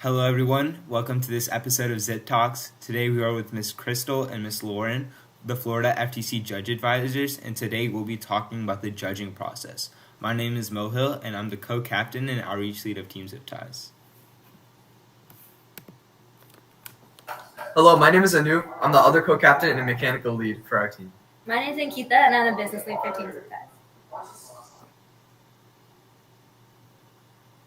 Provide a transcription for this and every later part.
Hello everyone, welcome to this episode of Z.I.P Talks. Today we are with Ms. Krystal and Ms. Lauren, the Florida FTC Judge Advisors, and today we'll be talking about the judging process. My name is Mo Hill, and I'm the co-captain and outreach lead of Team Z.I.P Ties. Hello, my name is Anu. I'm the other co-captain and mechanical lead for our team. My name is Ankita, and I'm the business lead for Team Z.I.P Ties.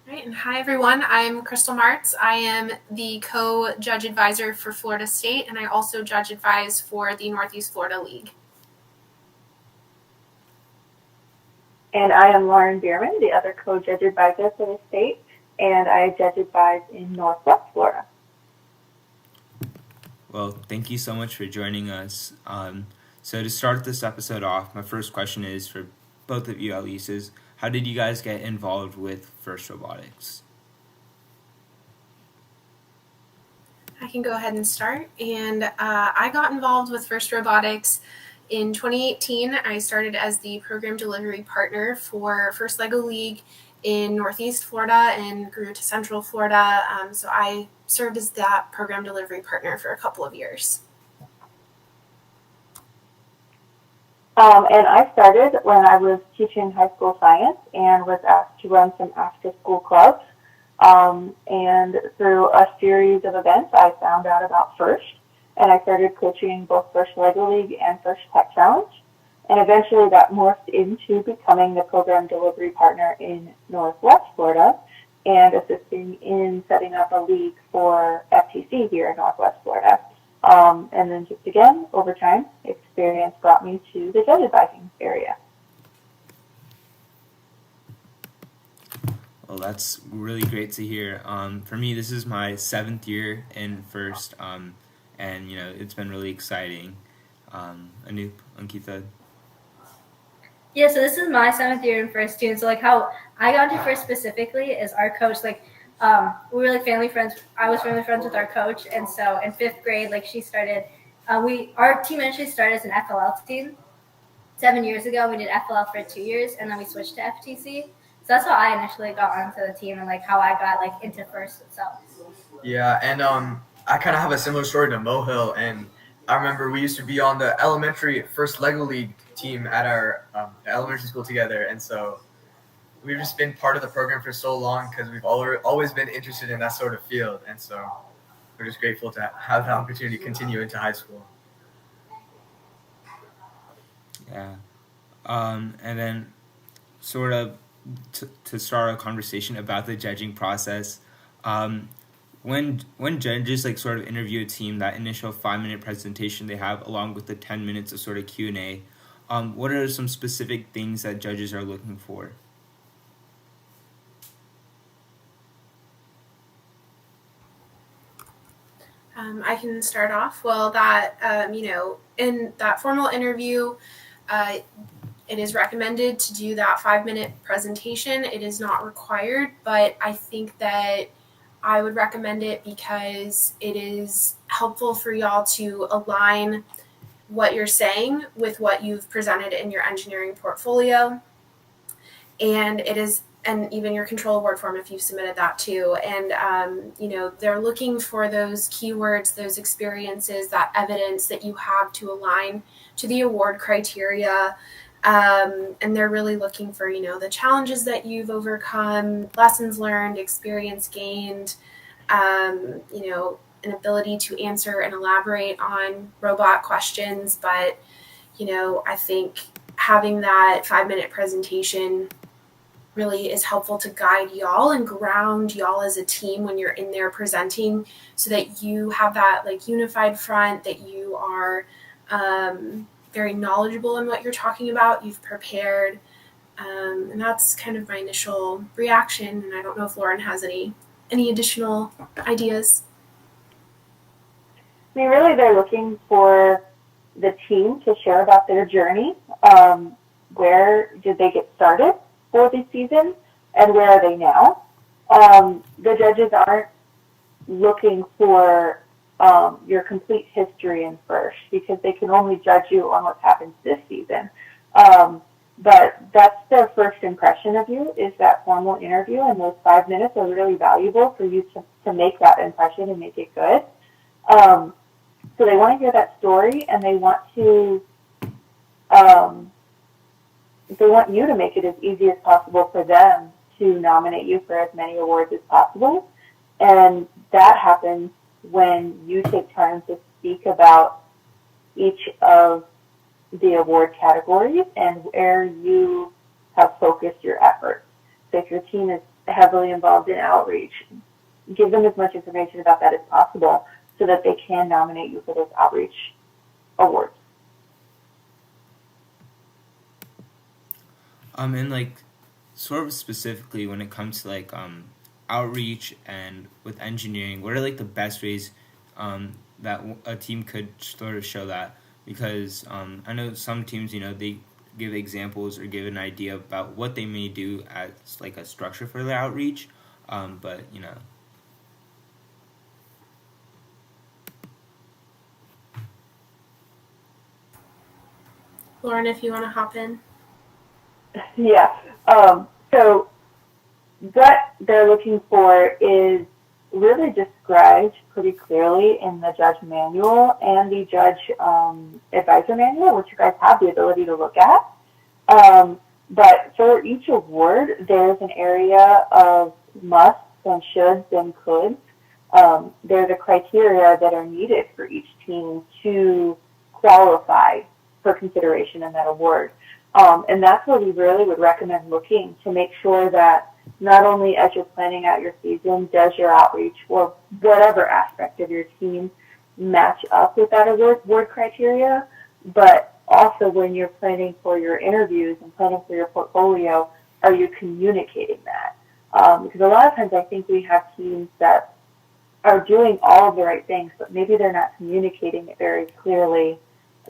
Right, and hi everyone, I'm Krystal Martz. I am the co-judge advisor for Florida State, and I also judge advise for the Northeast Florida League. And I am Lauren Bierman, the other co-judge advisor for the state, and I judge advise in Northwest Florida. Well, thank you so much for joining us. So to start this episode off, my first question is for both of you at least is, how did you guys get involved with FIRST Robotics? I can go ahead and start. And I got involved with FIRST Robotics in 2018. I started as the program delivery partner for First Lego League in Northeast Florida and grew to Central Florida. So I served as that program delivery partner for a couple of years. And I started when I was teaching high school science and was asked to run some after-school clubs. And through a series of events, I found out about FIRST, and I started coaching both First Lego League and First Tech Challenge. And eventually that morphed into becoming the program delivery partner in Northwest Florida and assisting in setting up a league for FTC here in Northwest Florida. And then just again, over time, experience brought me to the judge advising area. Well, that's really great to hear. For me, this is my 7th year in FIRST, and it's been really exciting. Anoop, Ankita. Yeah, so this is my 7th year in FIRST too. And so how I got into FIRST specifically is our coach, we were family friends. I was family friends with our coach, and so in 5th grade, she started. Our team initially started as an FLL team. 7 years ago, we did FLL for 2 years, and then we switched to FTC. So that's how I initially got onto the team, and how I got into FIRST itself. Yeah, and I kind of have a similar story to Mo Hill, and I remember we used to be on the elementary First Lego League team at our elementary school together, and so we've just been part of the program for so long because we've always been interested in that sort of field, and so we're just grateful to have the opportunity to continue into high school. Yeah. And then sort of to start a conversation about the judging process, when judges sort of interview a team, that initial 5-minute presentation they have along with the 10 minutes of sort of Q&A, what are some specific things that judges are looking for? I can start off. Well, in that formal interview, it is recommended to do that 5-minute presentation. It is not required, but I think that I would recommend it because it is helpful for y'all to align what you're saying with what you've presented in your engineering portfolio. And even your control award form if you've submitted that too. And, they're looking for those keywords, those experiences, that evidence that you have to align to the award criteria. And they're really looking for, the challenges that you've overcome, lessons learned, experience gained, an ability to answer and elaborate on robot questions. But, I think having that 5-minute presentation really is helpful to guide y'all and ground y'all as a team when you're in there presenting so that you have that unified front, that you are very knowledgeable in what you're talking about, you've prepared. And that's kind of my initial reaction. And I don't know if Lauren has any additional ideas. I mean, really, they're looking for the team to share about their journey. Where did they get started for the season, and where are they now? The judges aren't looking for your complete history in FIRST because they can only judge you on what's happened this season. But that's their first impression of you, is that formal interview, and those 5 minutes are really valuable for you to make that impression and make it good. So they want to hear that story, and they want you to make it as easy as possible for them to nominate you for as many awards as possible. And that happens when you take turns to speak about each of the award categories and where you have focused your efforts. So if your team is heavily involved in outreach, give them as much information about that as possible so that they can nominate you for those outreach awards. And like sort of specifically when it comes to like outreach and with engineering, what are like the best ways that a team could sort of show that? Because I know some teams, they give examples or give an idea about what they may do as like a structure for their outreach, but Lauren, if you want to hop in. Yeah. So what they're looking for is really described pretty clearly in the judge manual and the judge advisor manual, which you guys have the ability to look at. But for each award, there's an area of musts and shoulds and coulds. There's a criteria that are needed for each team to qualify for consideration in that award. And that's where we really would recommend looking to make sure that not only as you're planning out your season, does your outreach or whatever aspect of your team match up with that award criteria, but also when you're planning for your interviews and planning for your portfolio, are you communicating that? Because a lot of times I think we have teams that are doing all of the right things, but maybe they're not communicating it very clearly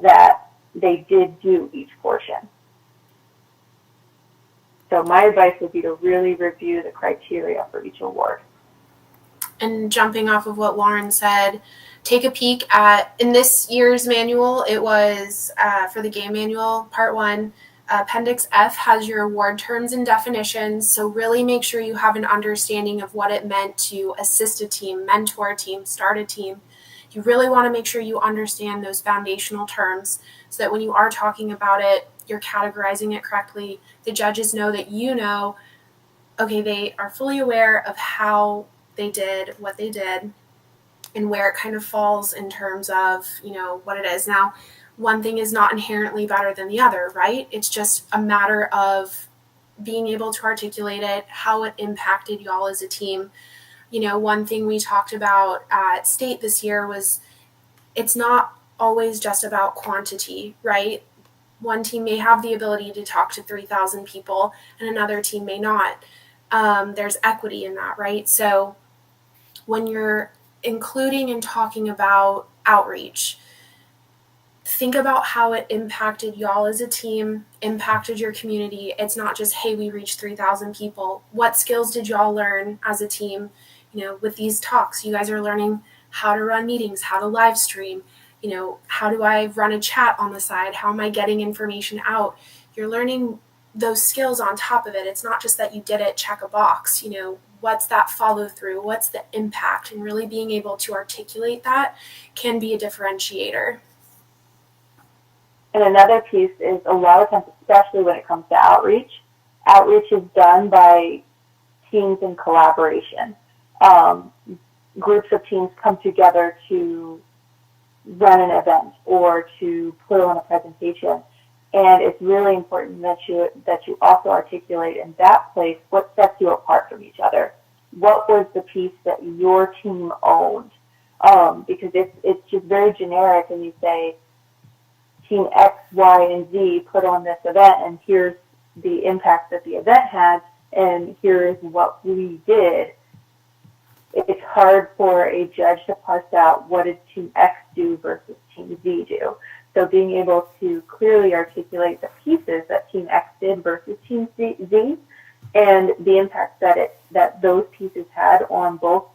that they did do each portion. So my advice would be to really review the criteria for each award. And jumping off of what Lauren said, take a peek at, in this year's manual, it was for the game manual, part 1, Appendix F has your award terms and definitions, so really make sure you have an understanding of what it meant to assist a team, mentor a team, start a team. You really want to make sure you understand those foundational terms so that when you are talking about it, you're categorizing it correctly. The judges know that okay, they are fully aware of how they did what they did and where it kind of falls in terms of, what it is. Now, one thing is not inherently better than the other, right? It's just a matter of being able to articulate it, how it impacted y'all as a team. One thing we talked about at state this year was it's not always just about quantity, right? One team may have the ability to talk to 3,000 people and another team may not. There's equity in that, right? So when you're including and talking about outreach, think about how it impacted y'all as a team, impacted your community. It's not just, hey, we reached 3,000 people. What skills did y'all learn as a team? With these talks, you guys are learning how to run meetings, how to live stream. How do I run a chat on the side? How am I getting information out? You're learning those skills on top of it. It's not just that you did it, check a box. What's that follow through? What's the impact? And really being able to articulate that can be a differentiator. And another piece is a lot of times, especially when it comes to outreach is done by teams in collaboration. Groups of teams come together to run an event or to put on a presentation. And it's really important that you also articulate in that place what sets you apart from each other. What was the piece that your team owned? Because it's just very generic, and you say, Team X, Y, and Z put on this event, and here's the impact that the event had, and here's what we did. It's hard for a judge to parse out what did Team X do versus Team Z do. So being able to clearly articulate the pieces that Team X did versus Team Z and the impact that those pieces had on both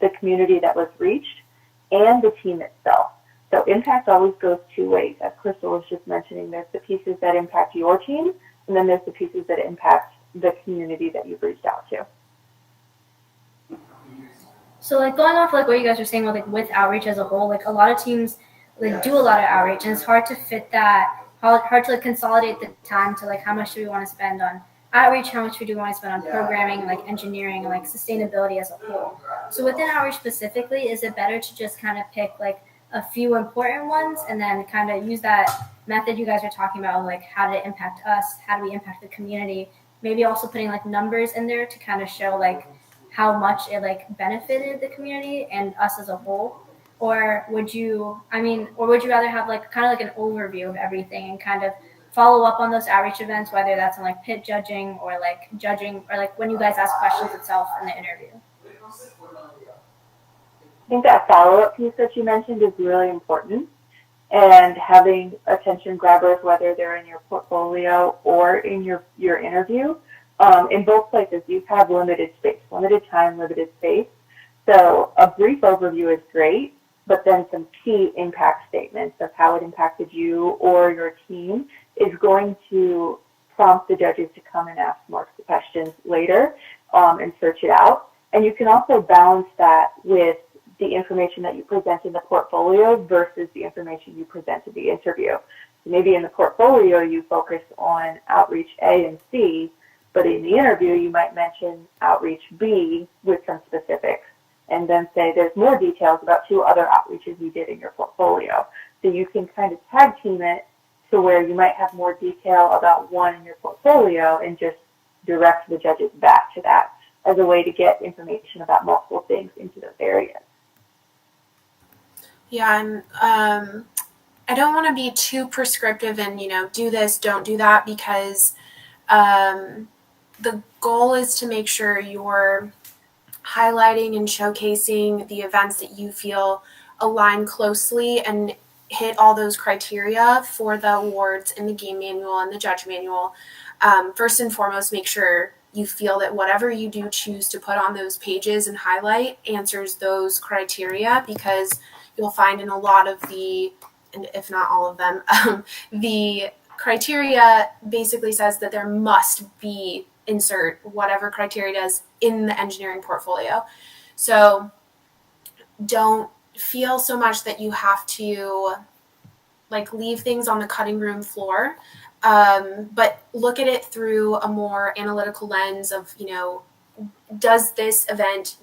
the community that was reached and the team itself. So impact always goes two ways. As Krystal was just mentioning, there's the pieces that impact your team, And then there's the pieces that impact the community that you've reached out to. So like going off like what you guys were saying with outreach as a whole, like a lot of teams like do a lot of outreach, and it's hard to fit that, hard to like consolidate the time to like how much do we want to spend on outreach, how much we do want to spend on programming, like engineering, and like sustainability as a whole. So within outreach specifically, is it better to just kind of pick like a few important ones and then kind of use that method you guys are talking about, like how did it impact us, how do we impact the community, maybe also putting like numbers in there to kind of show like how much it like benefited the community and us as a whole? Or would you rather have like kind of like an overview of everything and kind of follow up on those outreach events, whether that's on like pit judging or like judging or like when you guys ask questions itself in the interview? I think that follow-up piece that you mentioned is really important, and having attention grabbers, whether they're in your portfolio or in your interview, in both places, you have limited space, limited time, limited space. So a brief overview is great, but then some key impact statements of how it impacted you or your team is going to prompt the judges to come and ask more questions later and search it out. And you can also balance that with the information that you present in the portfolio versus the information you present in the interview. So maybe in the portfolio you focus on outreach A and C, but in the interview you might mention outreach B with some specifics, and then say there's more details about 2 other outreaches you did in your portfolio. So you can kind of tag team it to where you might have more detail about one in your portfolio and just direct the judges back to that as a way to get information about multiple things into those areas. Yeah, and I don't want to be too prescriptive and, do this, don't do that, because the goal is to make sure you're highlighting and showcasing the events that you feel align closely and hit all those criteria for the awards in the game manual and the judge manual. First and foremost, make sure you feel that whatever you do choose to put on those pages and highlight answers those criteria, because you'll find in a lot of the, and if not all of them, the criteria basically says that there must be insert whatever criteria does in the engineering portfolio. So don't feel so much that you have to like leave things on the cutting room floor, but look at it through a more analytical lens of, does this event,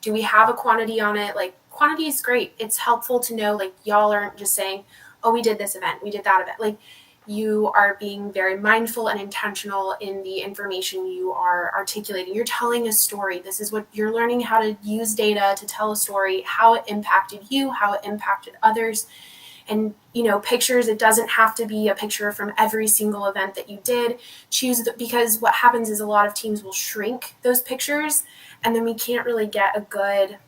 do we have a quantity on it? Like, quantity is great. It's helpful to know, like, y'all aren't just saying, oh, we did this event, we did that event. Like, you are being very mindful and intentional in the information you are articulating. You're telling a story. This is what you're learning, how to use data to tell a story, how it impacted you, how it impacted others. And, pictures, it doesn't have to be a picture from every single event that you did. Because what happens is a lot of teams will shrink those pictures, and then we can't really get a good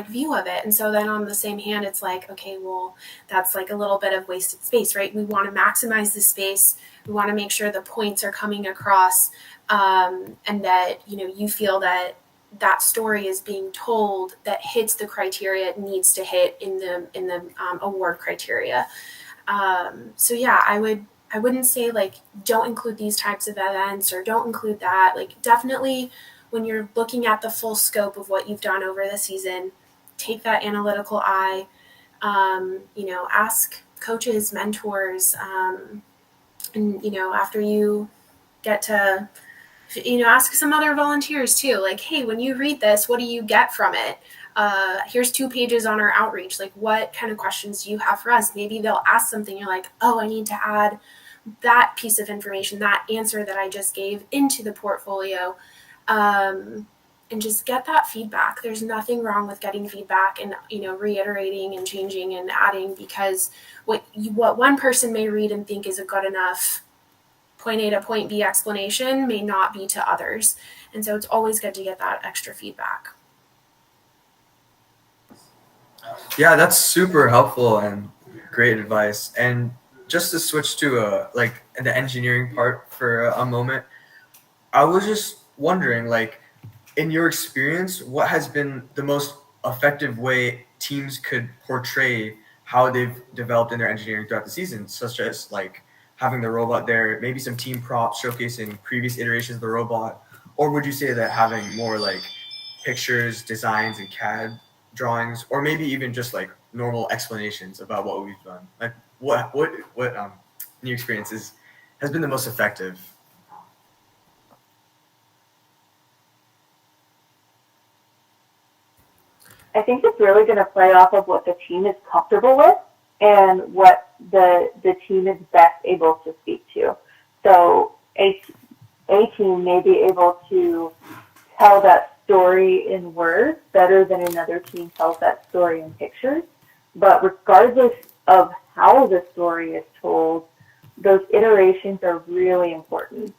view of it. And so then on the same hand, it's like, okay, well, that's like a little bit of wasted space, right? We want to maximize the space. We want to make sure the points are coming across, and that, you feel that that story is being told that hits the criteria it needs to hit in the award criteria. So yeah, I wouldn't say don't include these types of events or don't include that. Definitely, when you're looking at the full scope of what you've done over the season, take that analytical eye, ask coaches, mentors, and, after you get to, ask some other volunteers too. Like, hey, when you read this, what do you get from it? Here's 2 pages on our outreach. Like, what kind of questions do you have for us? Maybe they'll ask something. You're like, oh, I need to add that piece of information, that answer that I just gave into the portfolio. And just get that feedback. There's nothing wrong with getting feedback and, reiterating and changing and adding, because what one person may read and think is a good enough point A to point B explanation may not be to others. And so it's always good to get that extra feedback. Yeah, that's super helpful and great advice. And just to switch to the engineering part for a moment, I was just wondering, in your experience, what has been the most effective way teams could portray how they've developed in their engineering throughout the season, such as having the robot there, maybe some team props showcasing previous iterations of the robot? Or would you say that having more like pictures, designs, and CAD drawings, or maybe even just like normal explanations about what we've done? Like what in your experiences has been the most effective? I think it's really going to play off of what the team is comfortable with and what the team is best able to speak to. So a team may be able to tell that story in words better than another team tells that story in pictures. But regardless of how the story is told, those iterations are really important.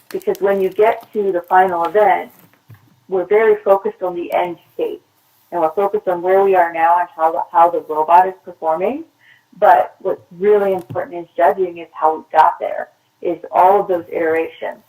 Because when you get to the final event, we're very focused on the end state. And we're focused on where we are now and how the robot is performing. But what's really important is judging is how we got there, is all of those iterations.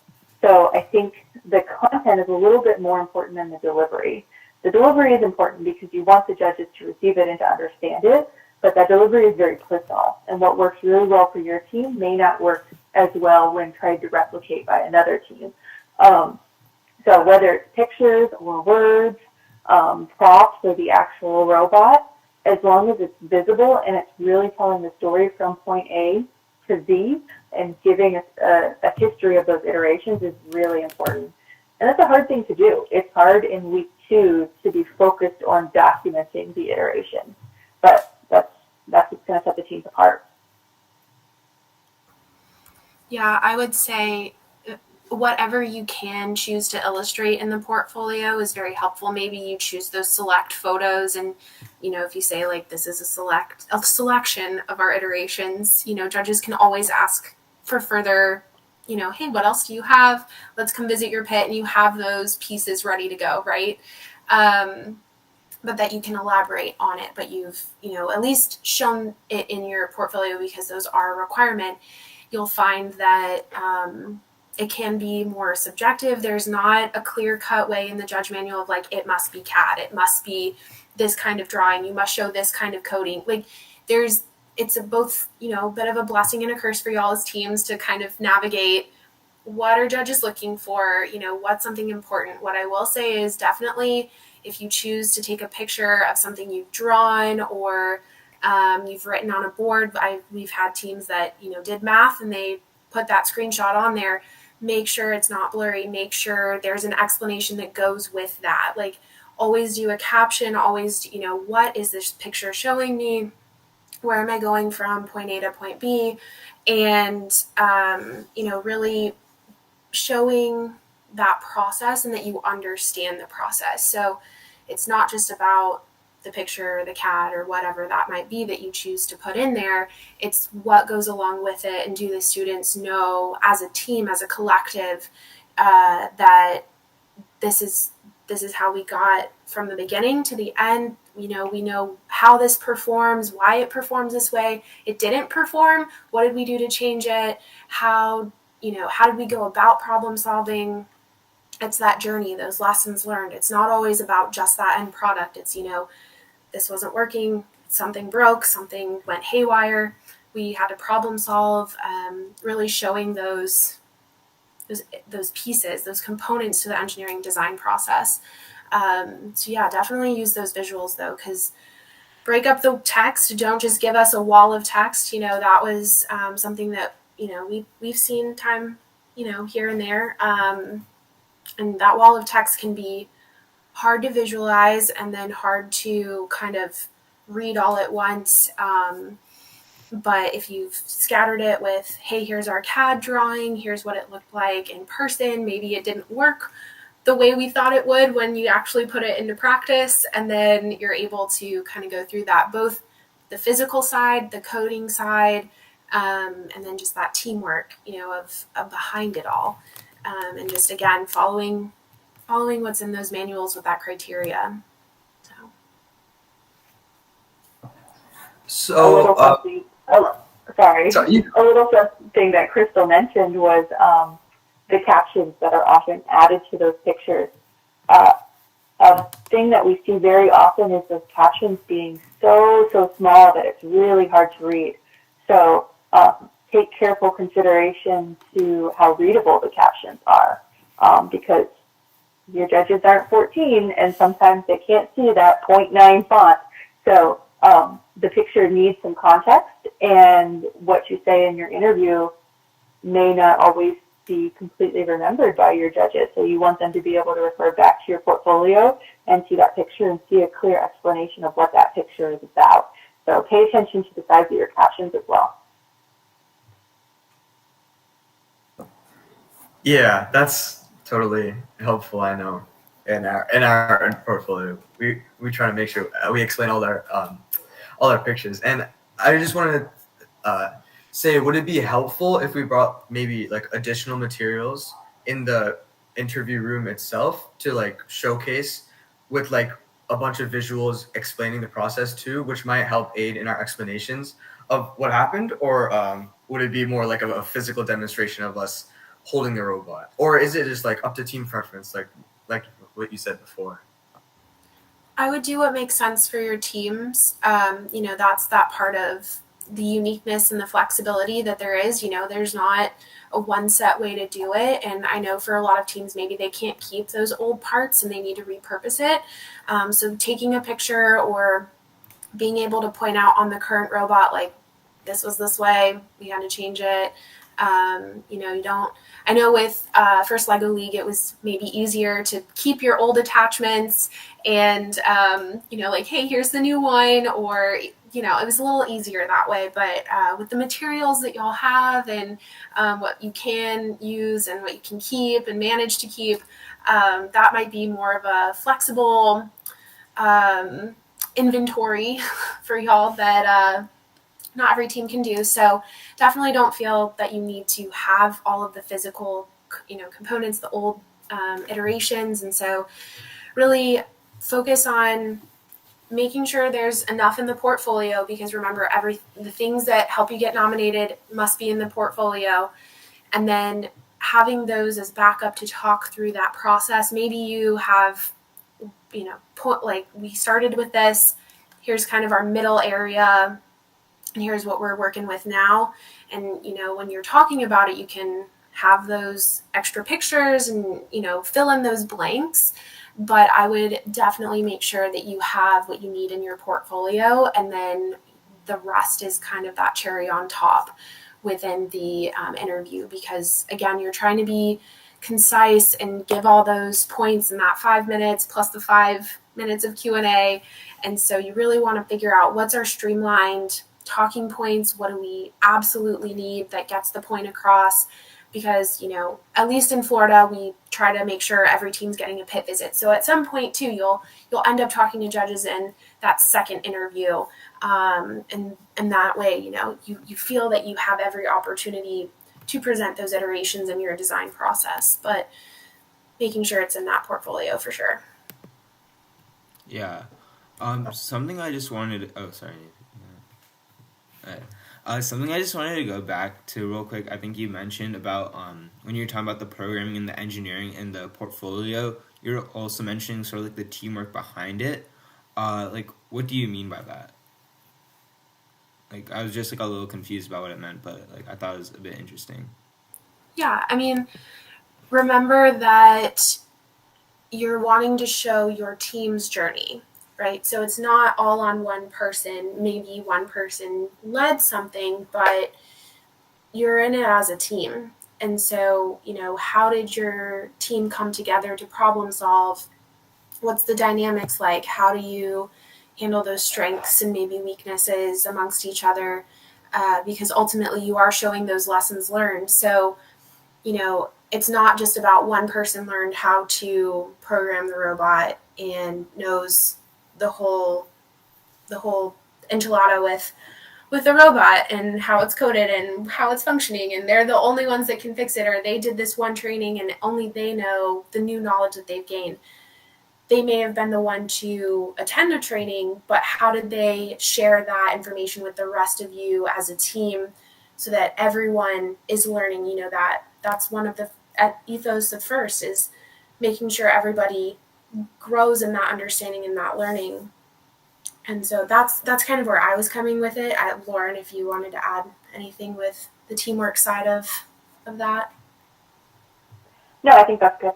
So I think the content is a little bit more important than the delivery. The delivery is important because you want the judges to receive it and to understand it, but that delivery is very personal. And what works really well for your team may not work as well when tried to replicate by another team. So whether it's pictures or words, props or the actual robot, as long as it's visible and it's really telling the story from point A to Z and giving a history of those iterations is really important. And that's a hard thing to do. It's hard in week 2 to be focused on documenting the iteration. But that's what's going to set the teams apart. Yeah, I would say whatever you can choose to illustrate in the portfolio is very helpful. Maybe you choose those select photos, and if you say like this is a selection of our iterations, judges can always ask for further, hey, what else do you have? Let's come visit your pit, and you have those pieces ready to go, right? But that you can elaborate on it, but you've at least shown it in your portfolio because those are a requirement. You'll find that it can be more subjective. There's not a clear-cut way in the judge manual of like, it must be CAD, it must be this kind of drawing, you must show this kind of coding. Like it's a both, bit of a blessing and a curse for y'all as teams to kind of navigate what are judges looking for, what's something important. What I will say is definitely if you choose to take a picture of something you've drawn or you've written on a board, we've had teams that, did math and they put that screenshot on there. Make sure it's not blurry. Make sure there's an explanation that goes with that. Like always do a caption, always, what is this picture showing me? Where am I going from point A to point B? And, really showing that process and that you understand the process. So it's not just about the picture or the CAD or whatever that might be that you choose to put in there. It's what goes along with it, and do the students know as a team, as a collective, that this is how we got from the beginning to the end. We know how this performs, why it performs this way. It didn't perform. What did we do to change it? How did we go about problem solving? It's that journey, those lessons learned. It's not always about just that end product. It's, this wasn't working, something broke, something went haywire. We had to problem solve, really showing those pieces, those components to the engineering design process. So yeah, definitely use those visuals though, because break up the text. Don't just give us a wall of text. That was something that, we've seen time, here and there. And that wall of text can be hard to visualize and then hard to kind of read all at once. But if you've scattered it with, hey, here's our CAD drawing, here's what it looked like in person, maybe it didn't work the way we thought it would when you actually put it into practice, and then you're able to kind of go through that, both the physical side, the coding side, and then just that teamwork, of behind it all. And just, again, following what's in those manuals with that criteria. A little something that Krystal mentioned was the captions that are often added to those pictures. A thing that we see very often is those captions being so small that it's really hard to read. So take careful consideration to how readable the captions are, because your judges aren't 14, and sometimes they can't see that 0.9 font. So the picture needs some context, and what you say in your interview may not always be completely remembered by your judges. So you want them to be able to refer back to your portfolio and see that picture and see a clear explanation of what that picture is about. So pay attention to the size of your captions as well. Yeah, that's totally helpful. I know in our portfolio, we try to make sure we explain all our pictures. And I just wanted to say, would it be helpful if we brought maybe like additional materials in the interview room itself to like showcase with like a bunch of visuals explaining the process too, which might help aid in our explanations of what happened? Or would it be more like a physical demonstration of us holding the robot? Or is it just like up to team preference, like what you said before? I would do what makes sense for your teams. That's that part of the uniqueness and the flexibility that there is. There's not a one set way to do it. And I know for a lot of teams, maybe they can't keep those old parts and they need to repurpose it. So taking a picture or being able to point out on the current robot, like, this was this way, we had to change it. I know with First Lego League, it was maybe easier to keep your old attachments and, like, hey, here's the new one, or, it was a little easier that way. But with the materials that y'all have and what you can use and what you can keep and manage to keep, that might be more of a flexible inventory for y'all that not every team can do. So definitely don't feel that you need to have all of the physical, components, the old iterations. And so really focus on making sure there's enough in the portfolio, because remember, the things that help you get nominated must be in the portfolio. And then having those as backup to talk through that process. Maybe you have, we started with this, here's kind of our middle area, and here's what we're working with now. And, when you're talking about it, you can have those extra pictures and, fill in those blanks. But I would definitely make sure that you have what you need in your portfolio, and then the rest is kind of that cherry on top within the interview. Because, again, you're trying to be concise and give all those points in that 5 minutes plus the 5 minutes of Q&A. And so you really want to figure out what's our streamlined talking points, what do we absolutely need that gets the point across. Because, at least in Florida, we try to make sure every team's getting a pit visit. So at some point too, you'll end up talking to judges in that second interview. And that way, you feel that you have every opportunity to present those iterations in your design process, but making sure it's in that portfolio for sure. Yeah. Something I just wanted to, something I just wanted to go back to real quick. I think you mentioned about when you're talking about the programming and the engineering and the portfolio, you're also mentioning sort of like the teamwork behind it. What do you mean by that? Like, I was just like a little confused about what it meant, but like I thought it was a bit interesting. Yeah, I mean, remember that you're wanting to show your team's journey, right? So it's not all on one person. Maybe one person led something, but you're in it as a team. And so, how did your team come together to problem solve? What's the dynamics like? How do you handle those strengths and maybe weaknesses amongst each other? Because ultimately you are showing those lessons learned. So, it's not just about one person learned how to program the robot and knows the whole enchilada with the robot and how it's coded and how it's functioning, and they're the only ones that can fix it, or they did this one training and only they know the new knowledge that they've gained. They may have been the one to attend a training, but how did they share that information with the rest of you as a team so that everyone is learning? That's one of the ethos of FIRST, is making sure everybody grows in that understanding and that learning. And so that's kind of where I was coming with it. Lauren, if you wanted to add anything with teamwork side of that. No, I think that's good.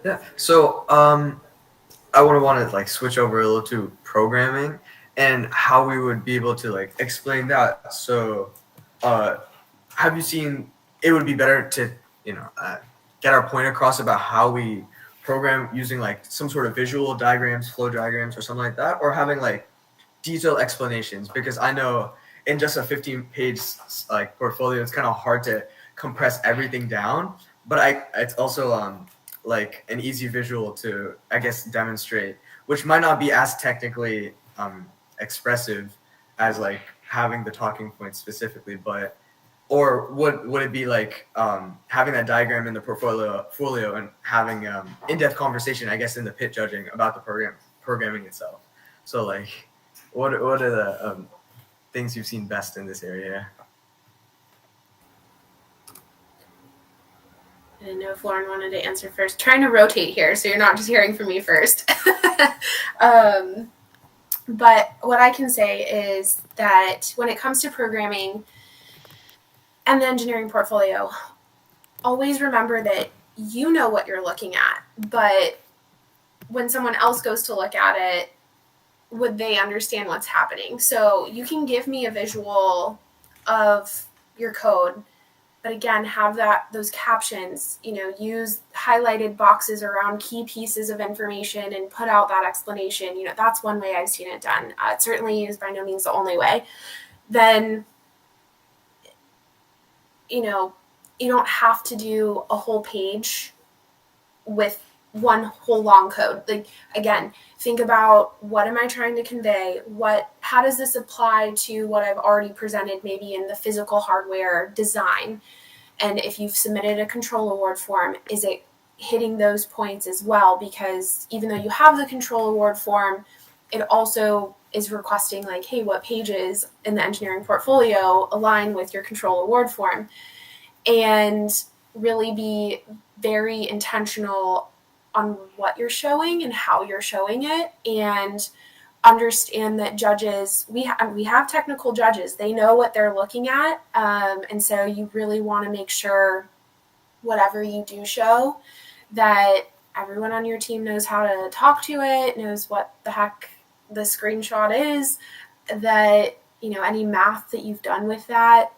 Yeah. So I want to like switch over a little to programming and how we would be able to like explain that. So have you seen it would be better to get our point across about how we program using like some sort of visual diagrams, flow diagrams, or something like that, or having like detailed explanations? Because I know in just a 15-page like portfolio, it's kind of hard to compress everything down. But it's also like an easy visual to, I guess, demonstrate, which might not be as technically expressive as like having the talking points specifically, but or would it be like having that diagram in the portfolio and having in-depth conversation, I guess, in the pit judging about the programming itself? So like, what are the things you've seen best in this area? I didn't know if Lauren wanted to answer first. Trying to rotate here, so you're not just hearing from me first. But what I can say is that when it comes to programming and the engineering portfolio, always remember that you know what you're looking at, but when someone else goes to look at it, would they understand what's happening? So you can give me a visual of your code, but again, have those captions, use highlighted boxes around key pieces of information and put out that explanation. That's one way I've seen it done. It certainly is by no means the only way. Then, you don't have to do a whole page with one whole long code. Like, again, think about, what am I trying to convey? How does this apply to what I've already presented, maybe in the physical hardware design? And if you've submitted a control award form, is it hitting those points as well? Because even though you have the control award form, it also is requesting like, hey, what pages in the engineering portfolio align with your control award form? And really be very intentional on what you're showing and how you're showing it, and understand that judges, we have technical judges, they know what they're looking at, and so you really want to make sure whatever you do show, that everyone on your team knows how to talk to it, knows what the heck the screenshot is, that any math that you've done with that,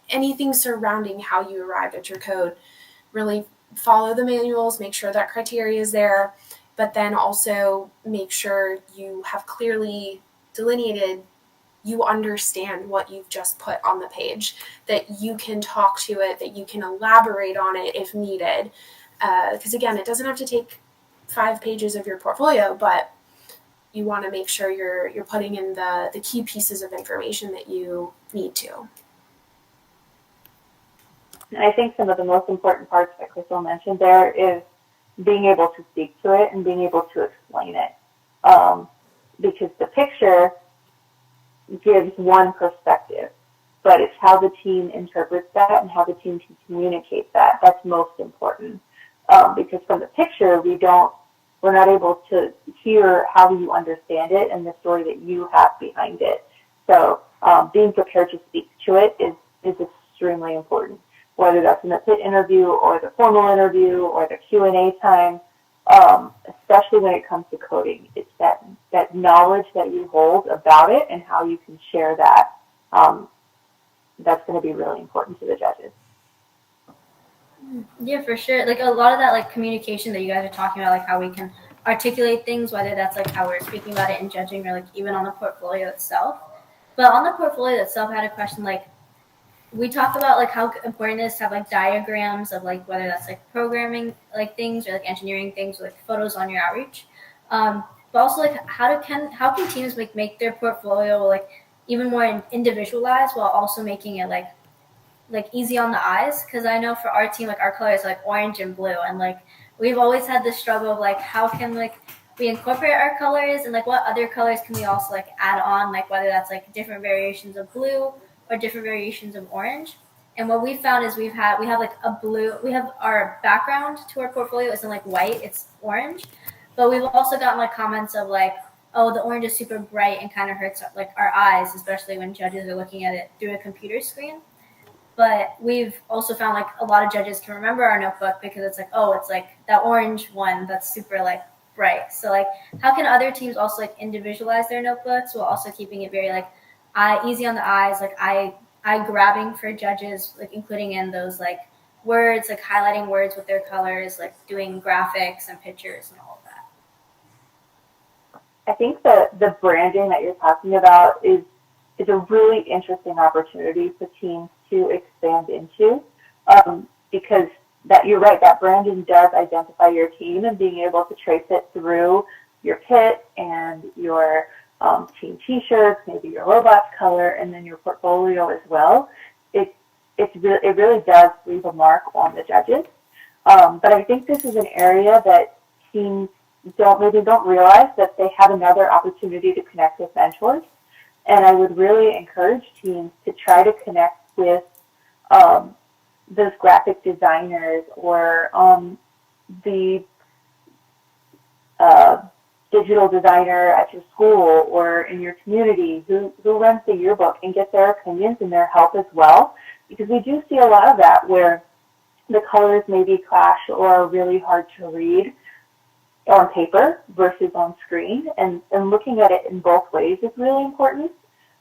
anything surrounding how you arrived at your code, really follow the manuals, make sure that criteria is there, but then also make sure you have clearly delineated, you understand what you've just put on the page, that you can talk to it, that you can elaborate on it if needed. Because again, it doesn't have to take 5 pages of your portfolio, but you want to make sure you're putting in the key pieces of information that you need to. I think some of the most important parts that Krystal mentioned there is being able to speak to it and being able to explain it. Because the picture gives one perspective, but it's how the team interprets that and how the team can communicate that. That's most important. Because from the picture, we're not able to hear how you understand it and the story that you have behind it. So being prepared to speak to it is extremely important. Whether that's in the pit interview or the formal interview or the Q&A time, especially when it comes to coding. It's that knowledge that you hold about it and how you can share that. That's going to be really important to the judges. Yeah, for sure. Like a lot of that like communication that you guys are talking about, like how we can articulate things, whether that's like how we're speaking about it in judging or like even on the portfolio itself. But on the portfolio itself, I had a question, like, we talk about like how important it is to have like diagrams of like whether that's like programming like things or like engineering things or like photos on your outreach. But also like how can teams make their portfolio like even more individualized while also making it like easy on the eyes? Because I know for our team, like our colors are like orange and blue, and like we've always had this struggle of like how can like we incorporate our colors and like what other colors can we also like add on, like whether that's like different variations of blue or different variations of orange. And what we found is we have like a blue, we have our background to our portfolio isn't like white, it's orange. But we've also gotten like comments of like, oh, the orange is super bright and kind of hurts like our eyes, especially when judges are looking at it through a computer screen. But we've also found like a lot of judges can remember our notebook because it's like, oh, it's like that orange one that's super like bright. So like, how can other teams also like individualize their notebooks while also keeping it very like easy on the eyes, like eye grabbing for judges, like including in those like words, like highlighting words with their colors, like doing graphics and pictures and all of that. I think that the branding that you're talking about is a really interesting opportunity for teams to expand into, because that you're right, that branding does identify your team, and being able to trace it through your kit and your team t-shirts, maybe your robots color, and then your portfolio as well. It really does leave a mark on the judges. But I think this is an area that teams don't realize that they have another opportunity to connect with mentors. And I would really encourage teams to try to connect with those graphic designers or the digital designer at your school or in your community who runs the yearbook, and get their opinions and their help as well. Because we do see a lot of that where the colors maybe clash or are really hard to read on paper versus on screen, and looking at it in both ways is really important,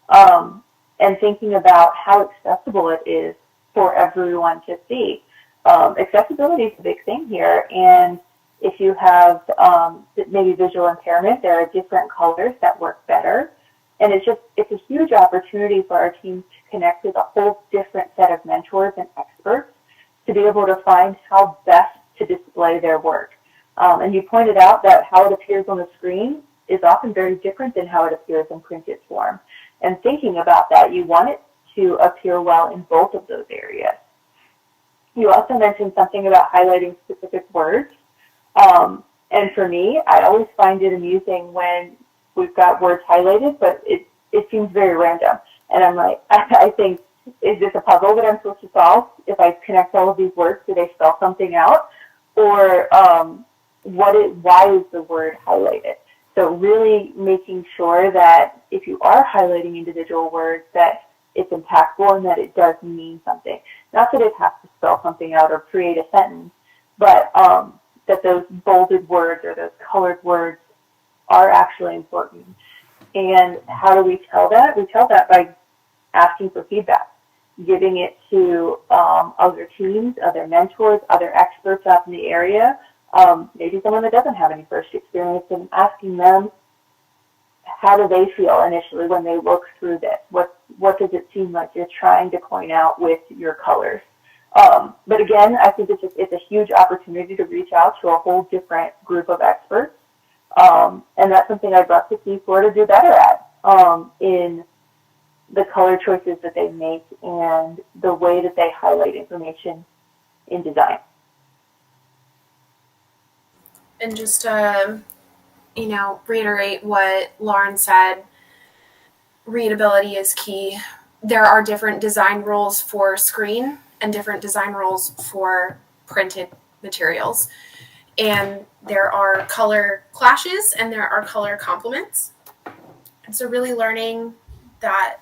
and thinking about how accessible it is for everyone to see. Accessibility is a big thing here, and if you have maybe visual impairment, there are different colors that work better, and it's a huge opportunity for our teams to connect with a whole different set of mentors and experts to be able to find how best to display their work. And you pointed out that how it appears on the screen is often very different than how it appears in printed form. And thinking about that, you want it to appear well in both of those areas. You also mentioned something about highlighting specific words. And for me, I always find it amusing when we've got words highlighted, but it seems very random. And I'm like, I think, is this a puzzle that I'm supposed to solve? If I connect all of these words, do they spell something out? Or why is the word highlighted? So really making sure that if you are highlighting individual words, that it's impactful and that it does mean something. Not that it has to spell something out or create a sentence, but that those bolded words or those colored words are actually important. And how do we tell that? We tell that by asking for feedback, giving it to other teams, other mentors, other experts out in the area, maybe someone that doesn't have any first experience, and asking them, how do they feel initially when they look through this? What does it seem like you're trying to point out with your colors? But again, I think it's a huge opportunity to reach out to a whole different group of experts. And that's something I'd love to see Florida do better at, in the color choices that they make and the way that they highlight information in design. And just reiterate what Lauren said, readability is key. There are different design rules for screen and different design rules for printed materials. And there are color clashes and there are color complements. And so really learning that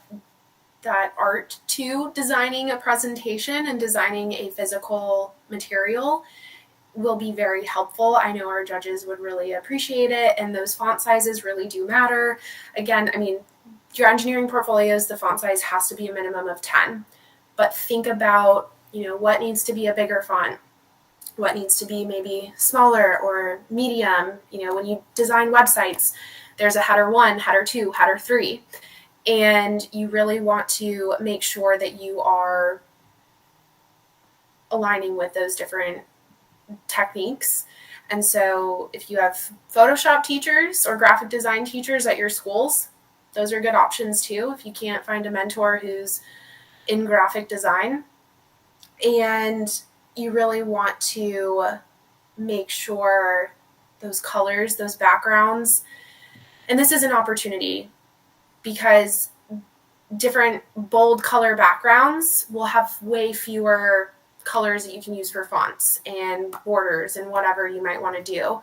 art to designing a presentation and designing a physical material will be very helpful. I know our judges would really appreciate it, and those font sizes really do matter. Again, I mean, your engineering portfolios, the font size has to be a minimum of 10. But think about, what needs to be a bigger font, what needs to be maybe smaller or medium. When you design websites, there's a header 1, header 2, header 3. And you really want to make sure that you are aligning with those different techniques. And so if you have Photoshop teachers or graphic design teachers at your schools, those are good options too, if you can't find a mentor who's in graphic design. And you really want to make sure those colors, those backgrounds, and this is an opportunity because different bold color backgrounds will have way fewer colors that you can use for fonts and borders and whatever you might want to do.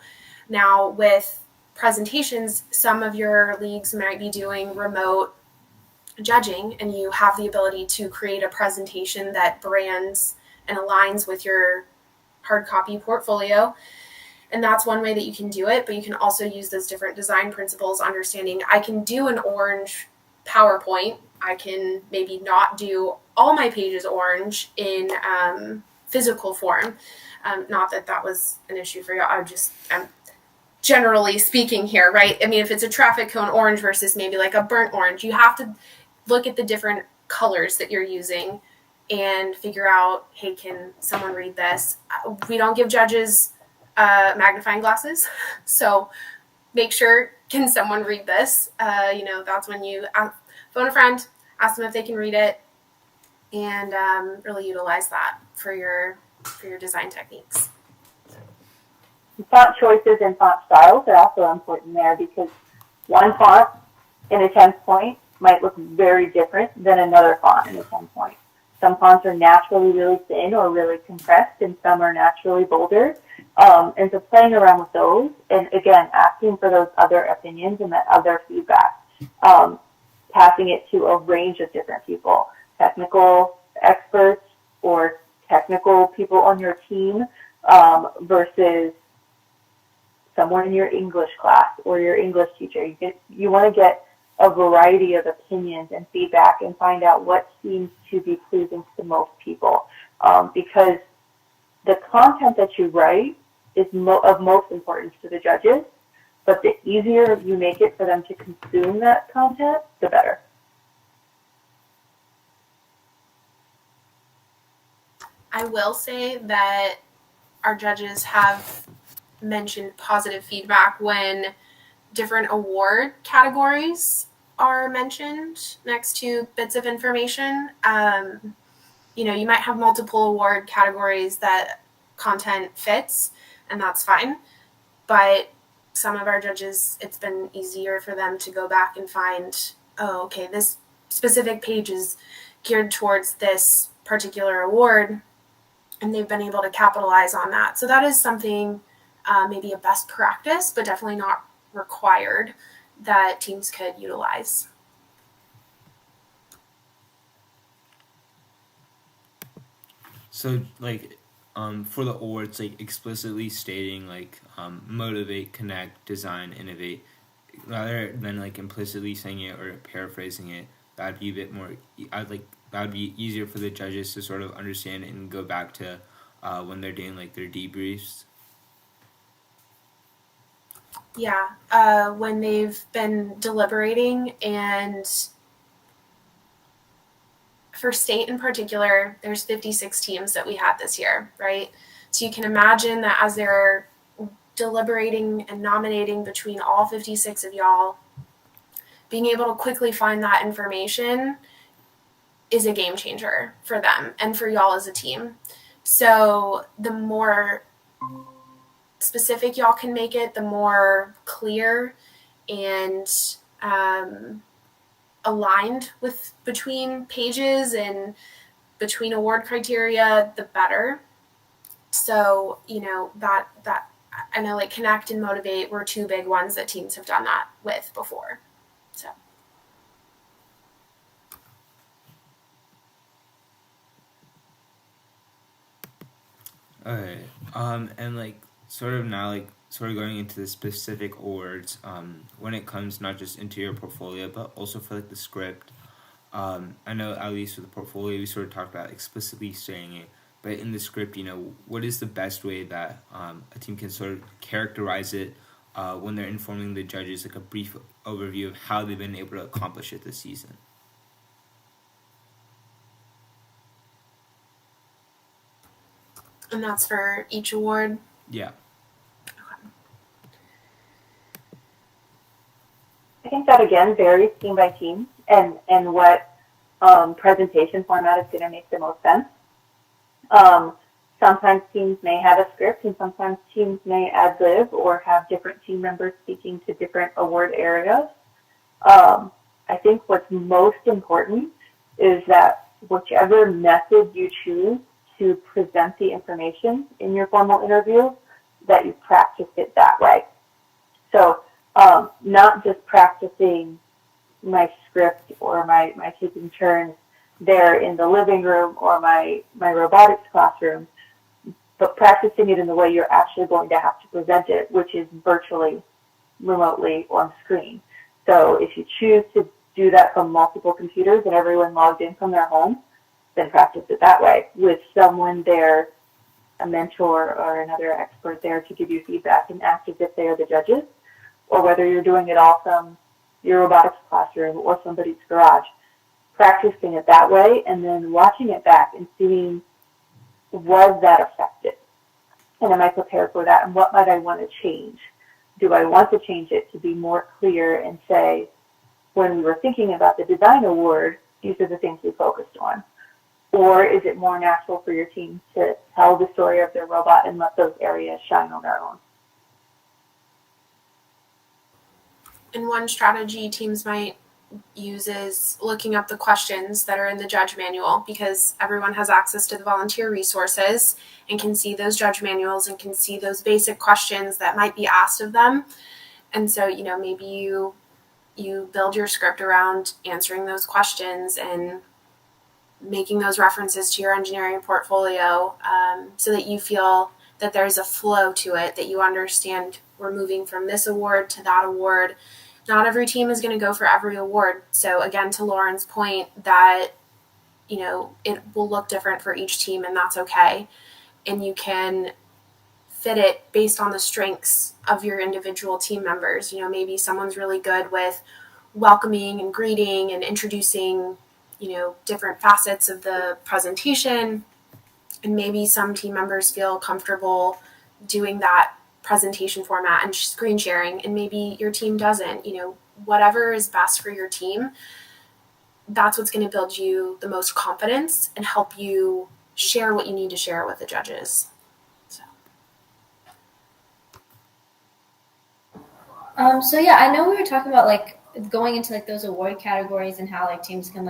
Now with presentations, some of your leagues might be doing remote judging, and you have the ability to create a presentation that brands and aligns with your hard copy portfolio. And that's one way that you can do it, but you can also use those different design principles, understanding I can do an orange PowerPoint. I can maybe not do all my pages orange in physical form. Not that that was an issue for you. I'm generally speaking here, right? I mean, if it's a traffic cone orange versus maybe like a burnt orange, you have to look at the different colors that you're using and figure out, hey, can someone read this? We don't give judges magnifying glasses, so make sure, can someone read this? That's when you phone a friend, ask them if they can read it, and really utilize that for your design techniques. Font choices and font styles are also important there, because one font in a 10 point might look very different than another font in a 10 point. Some fonts are naturally really thin or really compressed, and some are naturally bolder. And so playing around with those, and again, asking for those other opinions and that other feedback, passing it to a range of different people, technical experts or technical people on your team, versus someone in your English class or your English teacher. You want to get a variety of opinions and feedback and find out what seems to be pleasing to most people, because the content that you write is of most importance to the judges, but the easier you make it for them to consume that content, the better. I will say that our judges have mentioned positive feedback when different award categories are mentioned next to bits of information. You might have multiple award categories that content fits, and that's fine. But some of our judges, it's been easier for them to go back and find, oh, okay, this specific page is geared towards this particular award, and they've been able to capitalize on that. So that is something, maybe a best practice, but definitely not required, that teams could utilize. So, for the awards, explicitly stating, motivate, connect, design, innovate, rather than, implicitly saying it or paraphrasing it, that'd be a bit more, that'd be easier for the judges to sort of understand and go back to when they're doing, their debriefs. Yeah, when they've been deliberating, and for state in particular, there's 56 teams that we had this year, right? So you can imagine that as they're deliberating and nominating between all 56 of y'all, being able to quickly find that information is a game changer for them and for y'all as a team. So the more specific y'all can make it, the more clear and aligned with between pages and between award criteria, the better. So, that I know Connect and Motivate were two big ones that teams have done that with before. So. Okay. And sort of now, sort of going into the specific awards, when it comes not just into your portfolio, but also for the script. I know at least for the portfolio, we sort of talked about explicitly saying it, but in the script, what is the best way that a team can sort of characterize it when they're informing the judges, a brief overview of how they've been able to accomplish it this season? And that's for each award? Yeah. I think that, again, varies team by team and what presentation format is going to make the most sense. Sometimes teams may have a script, and sometimes teams may ad-lib or have different team members speaking to different award areas. I think what's most important is that whichever method you choose to present the information in your formal interview, that you practice it that way. So not just practicing my script or my taking turns there in the living room or my robotics classroom, but practicing it in the way you're actually going to have to present it, which is virtually, remotely, on screen. So if you choose to do that from multiple computers and everyone logged in from their home, then practice it that way with someone there, a mentor or another expert there to give you feedback and act as if they are the judges, or whether you're doing it all from your robotics classroom or somebody's garage. Practicing it that way and then watching it back and seeing, was that effective? And am I prepared for that? And what might I want to change? Do I want to change it to be more clear and say, when we were thinking about the design award, these are the things we focused on? Or is it more natural for your team to tell the story of their robot and let those areas shine on their own? And one strategy teams might use is looking up the questions that are in the judge manual, because everyone has access to the volunteer resources and can see those judge manuals and can see those basic questions that might be asked of them. And so, maybe you build your script around answering those questions and making those references to your engineering portfolio, so that you feel that there's a flow to it, that you understand we're moving from this award to that award. Not every team is going to go for every award. So again, to Lauren's point, that, it will look different for each team, and that's okay. And you can fit it based on the strengths of your individual team members. Maybe someone's really good with welcoming and greeting and introducing, different facets of the presentation. And maybe some team members feel comfortable doing that presentation format and screen sharing, and maybe your team doesn't. Whatever is best for your team, that's what's going to build you the most confidence and help you share what you need to share with the judges. So yeah, I know we were talking about going into those award categories and how teams can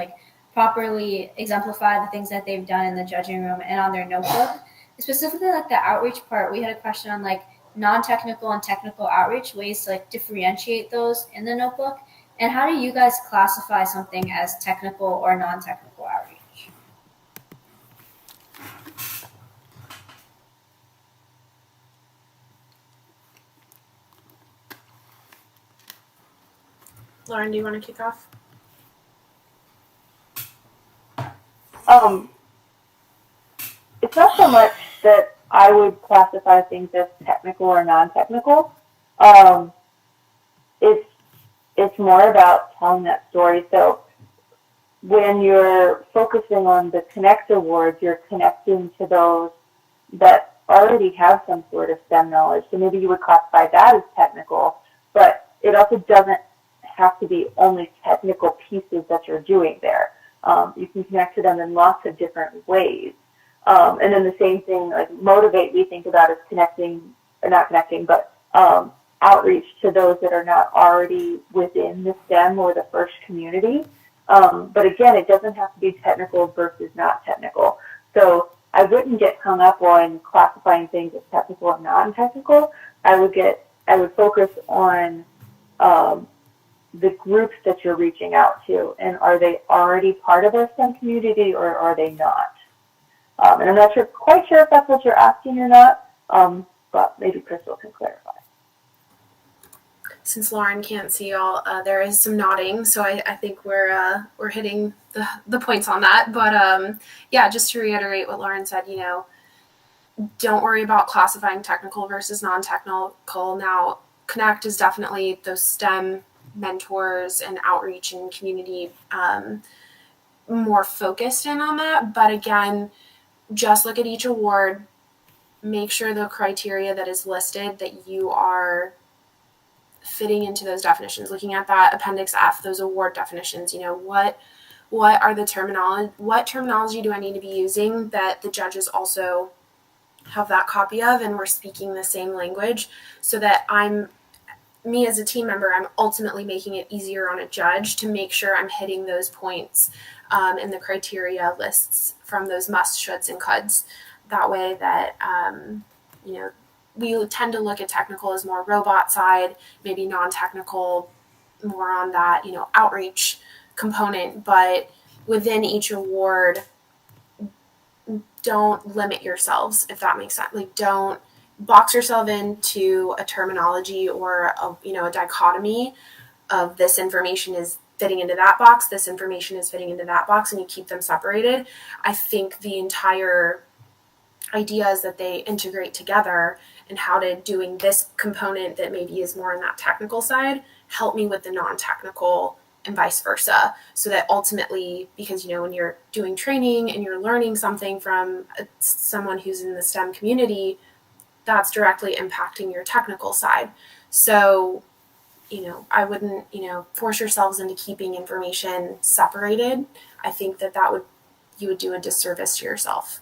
properly exemplify the things that they've done in the judging room and on their notebook. Specifically the outreach part, we had a question on non-technical and technical outreach, ways to differentiate those in the notebook. And how do you guys classify something as technical or non-technical outreach? Lauren, do you want to kick off? It's not so much that I would classify things as technical or non-technical. It's more about telling that story. So when you're focusing on the Connect Awards, you're connecting to those that already have some sort of STEM knowledge. So maybe you would classify that as technical, but it also doesn't have to be only technical pieces that you're doing there. You can connect to them in lots of different ways. And then the same thing, Motivate, we think about as connecting, or not connecting, but outreach to those that are not already within the STEM or the FIRST community. But again, it doesn't have to be technical versus not technical. So I wouldn't get hung up on classifying things as technical or non-technical. I would focus on the groups that you're reaching out to, and are they already part of our STEM community or are they not? And I'm not quite sure if that's what you're asking or not, but maybe Krystal can clarify. Since Lauren can't see y'all, there is some nodding, so I think we're hitting the points on that. But yeah, just to reiterate what Lauren said, don't worry about classifying technical versus non-technical. Now, Connect is definitely those STEM mentors and outreach and community more focused in on that. But again, just look at each award, make sure the criteria that is listed that you are fitting into those definitions. Looking at that Appendix F, those award definitions, what are the terminology? What terminology do I need to be using that the judges also have that copy of, and we're speaking the same language, so that me as a team member, I'm ultimately making it easier on a judge to make sure I'm hitting those points in the criteria lists from those must, shoulds, and coulds. That way that, we tend to look at technical as more robot side, maybe non-technical more on that, outreach component. But within each award, don't limit yourselves, if that makes sense. Like, don't box yourself into a terminology or a dichotomy of this information is fitting into that box, this information is fitting into that box, and you keep them separated. I think the entire idea is that they integrate together, and how to doing this component that maybe is more on that technical side help me with the non-technical, and vice versa. So that ultimately, because when you're doing training and you're learning something from someone who's in the STEM community, that's directly impacting your technical side. So I wouldn't force yourselves into keeping information separated. I think that you would do a disservice to yourself.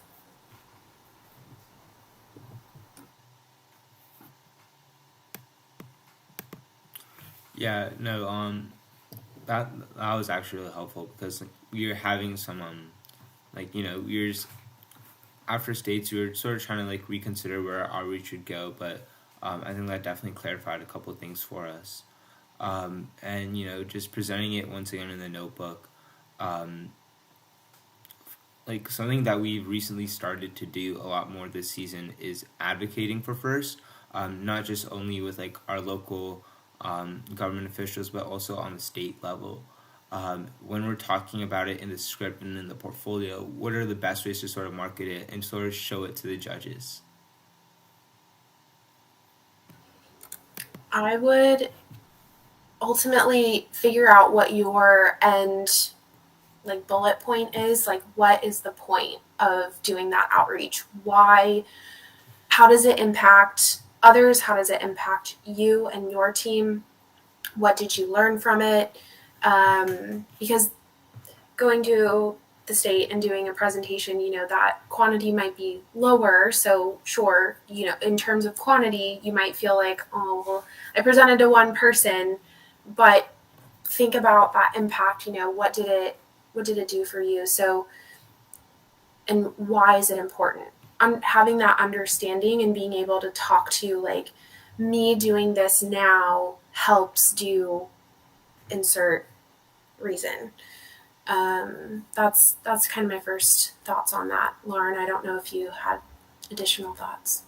Yeah, no, that was actually really helpful, because we were having some you're just, after states, we were sort of trying to reconsider where our outreach would go, but I think that definitely clarified a couple of things for us. And just presenting it once again in the notebook, something that we've recently started to do a lot more this season is advocating for FIRST, not just only with our local government officials, but also on the state level. When we're talking about it in the script and in the portfolio, what are the best ways to sort of market it and sort of show it to the judges? I would ultimately figure out what your end bullet point is. What is the point of doing that outreach? Why? How does it impact others? How does it impact you and your team? What did you learn from it? Because going to the state and doing a presentation, that quantity might be lower. So sure, in terms of quantity, you might feel like, oh, well, I presented to one person, but think about that impact. What did it do for you? So, and why is it important? Having that understanding and being able to talk to me doing this now helps do insert reason. That's kind of my first thoughts on that. Lauren, I don't know if you had additional thoughts.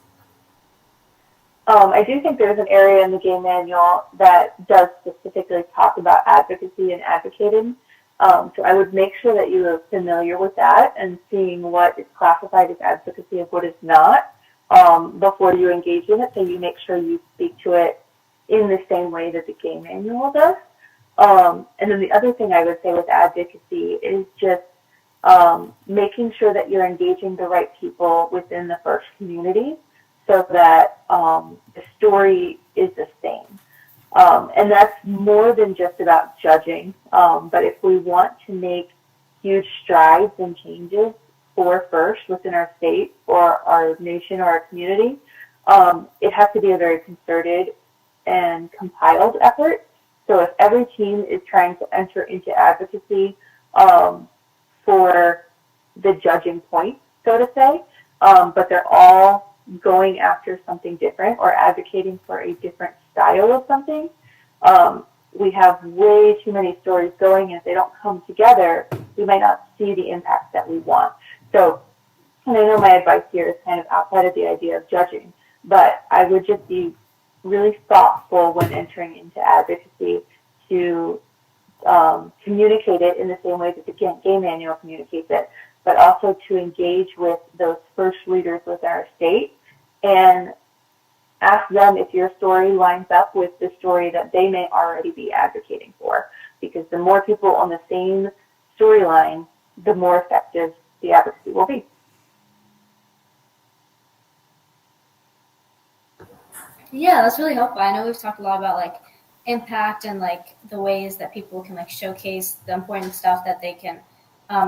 I do think there's an area in the game manual that does specifically talk about advocacy and advocating. So I would make sure that you are familiar with that and seeing what is classified as advocacy and what is not before you engage in it, so you make sure you speak to it in the same way that the game manual does. And then the other thing I would say with advocacy is just making sure that you're engaging the right people within the FIRST community, so that the story is the same. And that's more than just about judging. But if we want to make huge strides and changes for FIRST within our state or our nation or our community, it has to be a very concerted and compiled effort. So if every team is trying to enter into advocacy for the judging point, so to say, but they're all going after something different or advocating for a different style of something, we have way too many stories going, and if they don't come together, we might not see the impact that we want. So, and I know my advice here is kind of outside of the idea of judging, but I would just be really thoughtful when entering into advocacy to communicate it in the same way that the game manual communicates it, but also to engage with those FIRST leaders within our state and ask them if your story lines up with the story that they may already be advocating for. Because the more people on the same storyline, the more effective the advocacy will be. Yeah, that's really helpful. I know we've talked a lot about impact and the ways that people can showcase the important stuff that they can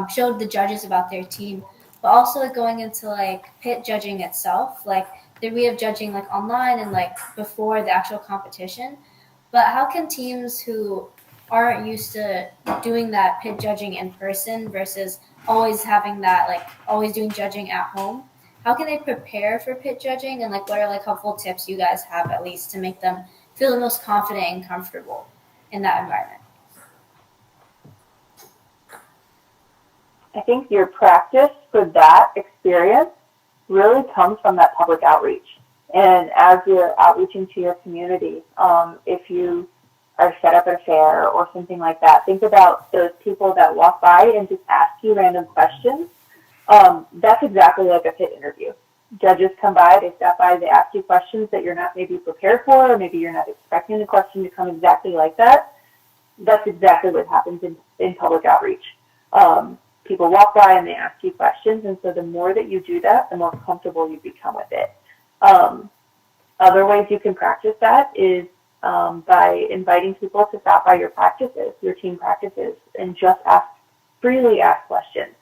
show the judges about their team, but also going into pit judging itself, the way of judging online and before the actual competition. But how can teams who aren't used to doing that pit judging in person versus always having that always doing judging at home, how can they prepare for pit judging, and like what are like helpful tips you guys have at least to make them feel the most confident and comfortable in that environment? I think your practice for that experience really comes from that public outreach. And as you're outreaching to your community, if you are set up at a fair or something like that, think about those people that walk by and just ask you random questions. That's exactly like a pit interview. Judges come by, they stop by, they ask you questions that you're not maybe prepared for, or maybe you're not expecting the question to come exactly like that. That's exactly what happens in public outreach. People walk by and they ask you questions, and so the more that you do that, the more comfortable you become with it. Other ways you can practice that is by inviting people to stop by your practices, your team practices, and just freely ask questions.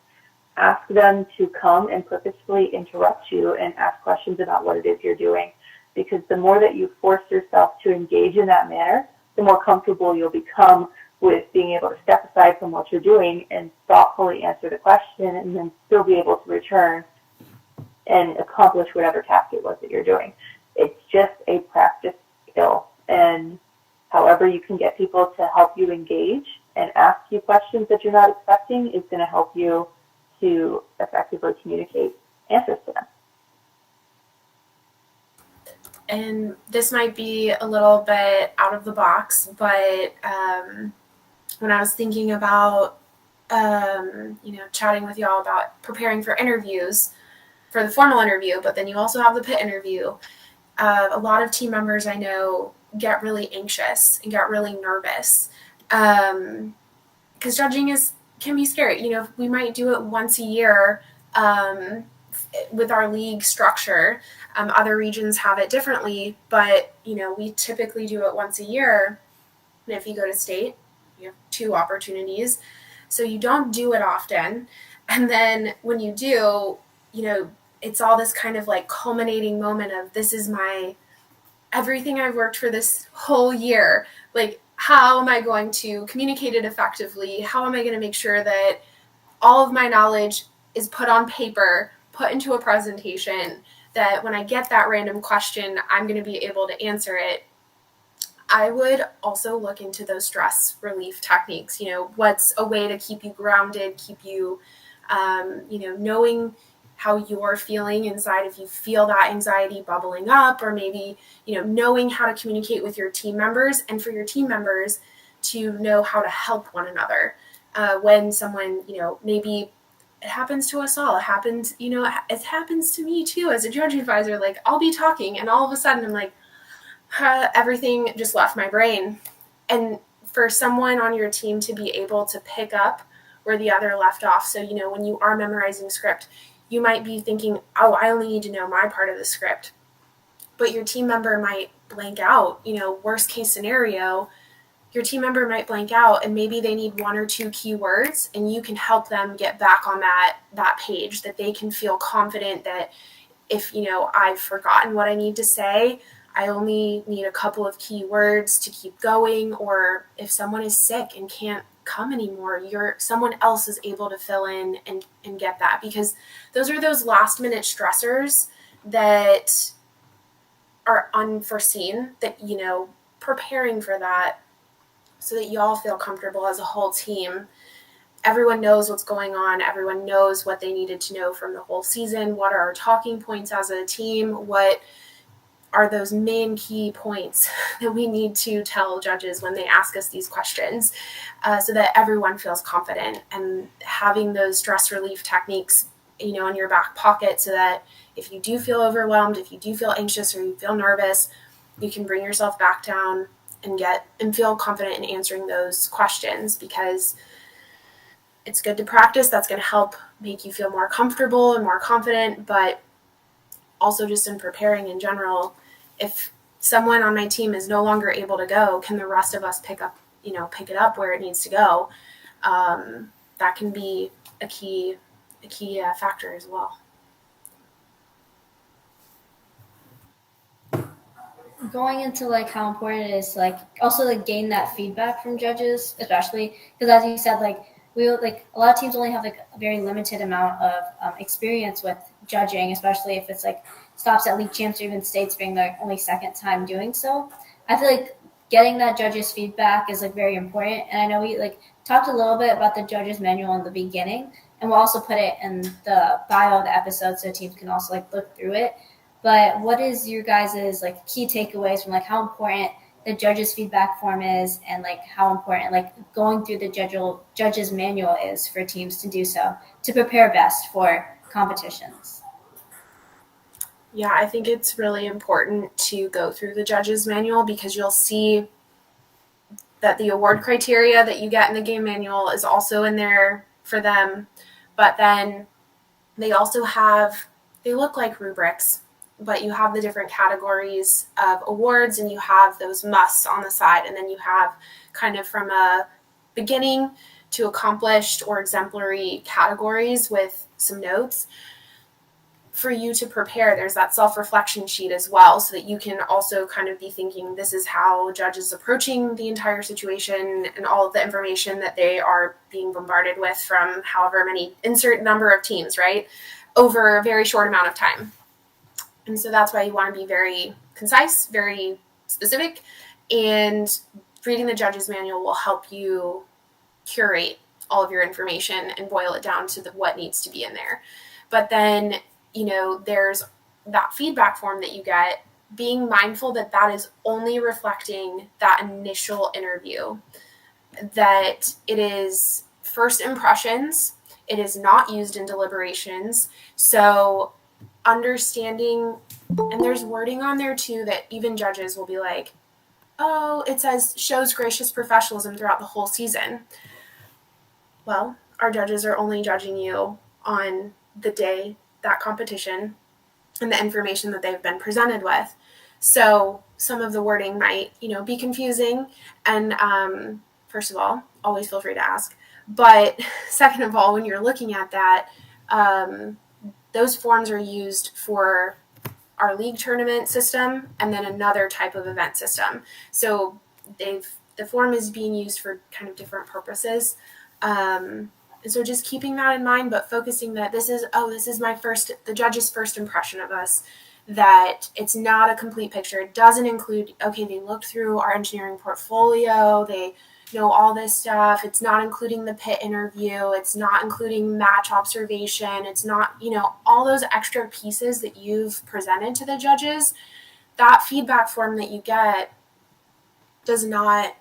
Ask them to come and purposefully interrupt you and ask questions about what it is you're doing, because the more that you force yourself to engage in that manner, the more comfortable you'll become with being able to step aside from what you're doing and thoughtfully answer the question, and then still be able to return and accomplish whatever task it was that you're doing. It's just a practice skill, and however you can get people to help you engage and ask you questions that you're not expecting is going to help you to effectively communicate answers to them. And this might be a little bit out of the box, but when I was thinking about, chatting with y'all about preparing for interviews, for the formal interview, but then you also have the pit interview, a lot of team members I know get really anxious and get really nervous because judging can be scary. We might do it once a year with our league structure. Other regions have it differently, but we typically do it once a year. And if you go to state, you have 2 opportunities, so you don't do it often. And then when you do, it's all this kind of like culminating moment of, this is everything I've worked for this whole year. Like, how am I going to communicate it effectively? How am I going to make sure that all of my knowledge is put on paper, put into a presentation, that when I get that random question, I'm going to be able to answer it? I would also look into those stress relief techniques. What's a way to keep you grounded, keep you, knowing how you're feeling inside, if you feel that anxiety bubbling up, or maybe, knowing how to communicate with your team members, and for your team members to know how to help one another. When someone, maybe it happens to us all. It happens to me too as a judge advisor. Like, I'll be talking and all of a sudden I'm like, everything just left my brain. And for someone on your team to be able to pick up where the other left off. So, when you are memorizing script, you might be thinking, oh, I only need to know my part of the script. But your team member might blank out. Worst case scenario, your team member might blank out and maybe they need 1 or 2 keywords, and you can help them get back on that page, that they can feel confident that if, I've forgotten what I need to say, I only need a couple of keywords to keep going. Or if someone is sick and can't come anymore, someone else is able to fill in and get that, because those are those last minute stressors that are unforeseen, that preparing for that so that y'all feel comfortable as a whole team. Everyone knows what's going on. Everyone knows what they needed to know from the whole season. What are our talking points as a team? What are those main key points that we need to tell judges when they ask us these questions, so that everyone feels confident, and having those stress relief techniques, in your back pocket, so that if you do feel overwhelmed, if you do feel anxious or you feel nervous, you can bring yourself back down and feel confident in answering those questions, because it's good to practice. That's going to help make you feel more comfortable and more confident, but also just in preparing in general, if someone on my team is no longer able to go, can the rest of us pick it up where it needs to go? That can be a key factor as well. Going into like how important it is to like also like gain that feedback from judges, especially because, as you said, like a lot of teams only have like a very limited amount of experience with judging, especially if it's like stops at league champs or even states being their only second time doing so. I feel like getting that judges feedback is like very important. And I know we like talked a little bit about the judges manual in the beginning, and we'll also put it in the bio of the episode so teams can also like look through it. But what is your guys' like key takeaways from like how important the judges feedback form is, and like how important like going through the judges manual is for teams to do so to prepare best for competitions? Yeah, I think it's really important to go through the judges manual, because you'll see that the award criteria that you get in the game manual is also in there for them. But then they also they look like rubrics, but you have the different categories of awards, and you have those musts on the side. And then you have kind of from a beginning to accomplished or exemplary categories with some notes for you to prepare. There's that self-reflection sheet as well, so that you can also kind of be thinking, this is how judges approaching the entire situation and all of the information that they are being bombarded with from however many insert number of teams, right, over a very short amount of time. And so that's why you want to be very concise, very specific, and reading the judges manual will help you curate all of your information and boil it down to what needs to be in there. But then, there's that feedback form that you get, being mindful that that is only reflecting that initial interview, that it is first impressions, it is not used in deliberations. So understanding, and there's wording on there too that even judges will be like, oh, it says shows gracious professionalism throughout the whole season. Well, our judges are only judging you on the day, that competition, and the information that they've been presented with. So some of the wording might, be confusing. And first of all, always feel free to ask. But second of all, when you're looking at that, those forms are used for our league tournament system and then another type of event system. So the form is being used for kind of different purposes. And so just keeping that in mind, but focusing that this is the judge's first impression of us, that it's not a complete picture. It doesn't include, okay, they looked through our engineering portfolio, they know all this stuff. It's not including the pit interview. It's not including match observation. It's not, all those extra pieces that you've presented to the judges. That feedback form that you get does not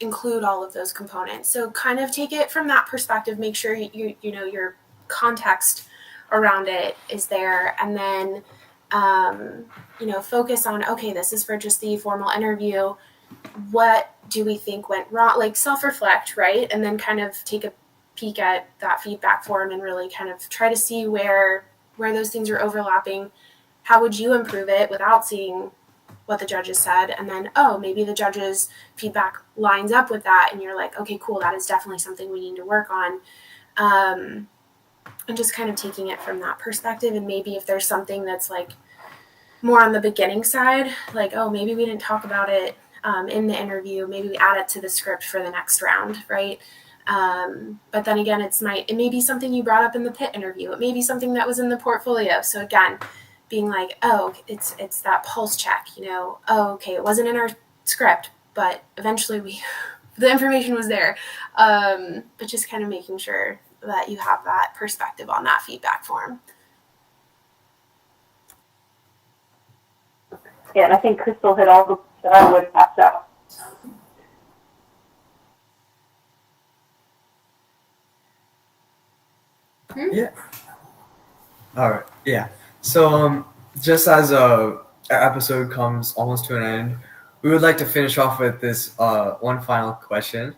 include all of those components. So kind of take it from that perspective, make sure your context around it is there, and then focus on, okay, this is for just the formal interview. What do we think went wrong? Like self-reflect, right? And then kind of take a peek at that feedback form and really kind of try to see where those things are overlapping. How would you improve it without seeing what the judges said? And then, maybe the judges' feedback lines up with that, and you're like, okay, cool, that is definitely something we need to work on. And just kind of taking it from that perspective. And maybe if there's something that's like more on the beginning side, like, maybe we didn't talk about it in the interview, maybe we add it to the script for the next round, right? But then again, it may be something you brought up in the pit interview. It may be something that was in the portfolio. So again, being like, it's that pulse check, okay, it wasn't in our script, but eventually the information was there. But just kind of making sure that you have that perspective on that feedback form. Yeah, and I think Krystal hit all the points that I would pass out. Yeah. All right. Yeah. So, just as our episode comes almost to an end, we would like to finish off with this one final question.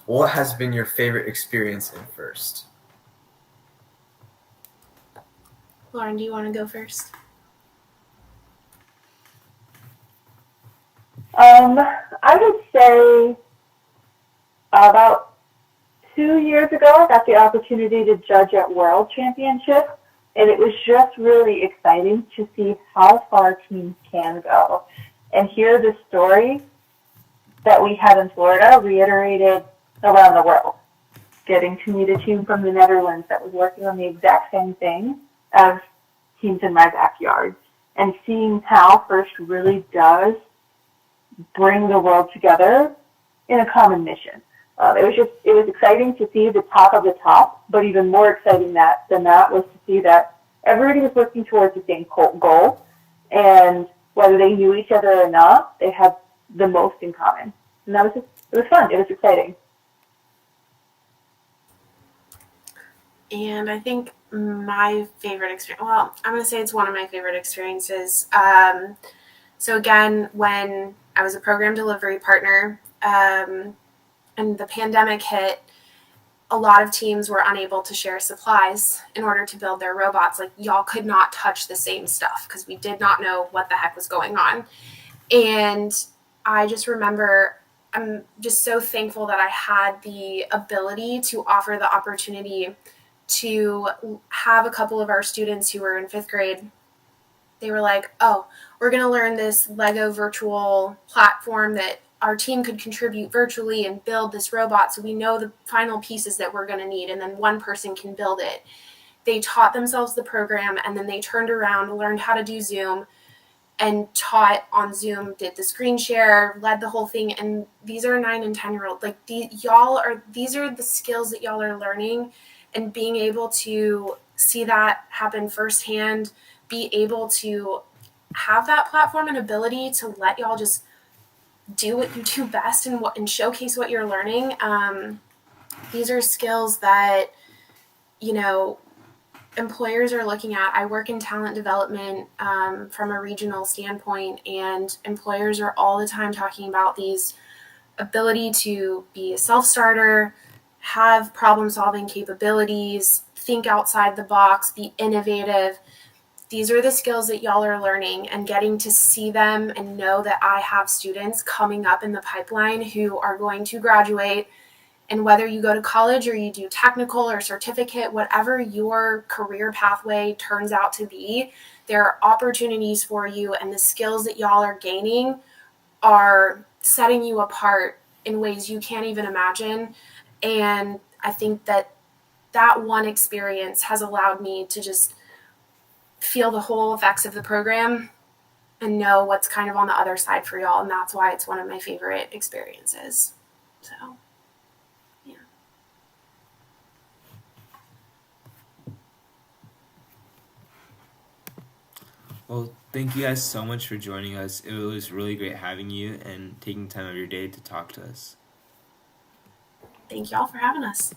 What has been your favorite experience in FIRST? Lauren, do you want to go first? I would say about 2 years ago, I got the opportunity to judge at World Championship, and it was just really exciting to see how far teams can go and hear the story that we had in Florida reiterated around the world. Getting to meet a team from the Netherlands that was working on the exact same thing as teams in my backyard, and seeing how FIRST really does bring the world together in a common mission. It was exciting to see the top of the top, but even more exciting than that was to see that everybody was working towards the same goal, and whether they knew each other or not, they had the most in common. And it was fun. It was exciting. And I think my favorite experience, well, I'm going to say it's one of my favorite experiences. So again, when I was a program delivery partner, and the pandemic hit, a lot of teams were unable to share supplies in order to build their robots. Like, y'all could not touch the same stuff because we did not know what the heck was going on. And I just remember, I'm just so thankful that I had the ability to offer the opportunity to have a couple of our students who were in 5th grade. They were like, oh, we're going to learn this Lego virtual platform that our team could contribute virtually and build this robot, so we know the final pieces that we're going to need, and then one person can build it. They taught themselves the program, and then they turned around, learned how to do Zoom, and taught on Zoom, did the screen share, led the whole thing. And these are 9 and 10-year-old. Like, these are the skills that y'all are learning, and being able to see that happen firsthand, be able to have that platform and ability to let y'all just do what you do best and showcase what you're learning. These are skills that, employers are looking at. I work in talent development from a regional standpoint, and employers are all the time talking about these ability to be a self-starter, have problem-solving capabilities, think outside the box, be innovative. These are the skills that y'all are learning, and getting to see them and know that I have students coming up in the pipeline who are going to graduate. And whether you go to college or you do technical or certificate, whatever your career pathway turns out to be, there are opportunities for you, and the skills that y'all are gaining are setting you apart in ways you can't even imagine. And I think that one experience has allowed me to just feel the whole effects of the program and know what's kind of on the other side for y'all. And that's why it's one of my favorite experiences. So, yeah. Well, thank you guys so much for joining us. It was really great having you and taking time of your day to talk to us. Thank y'all for having us.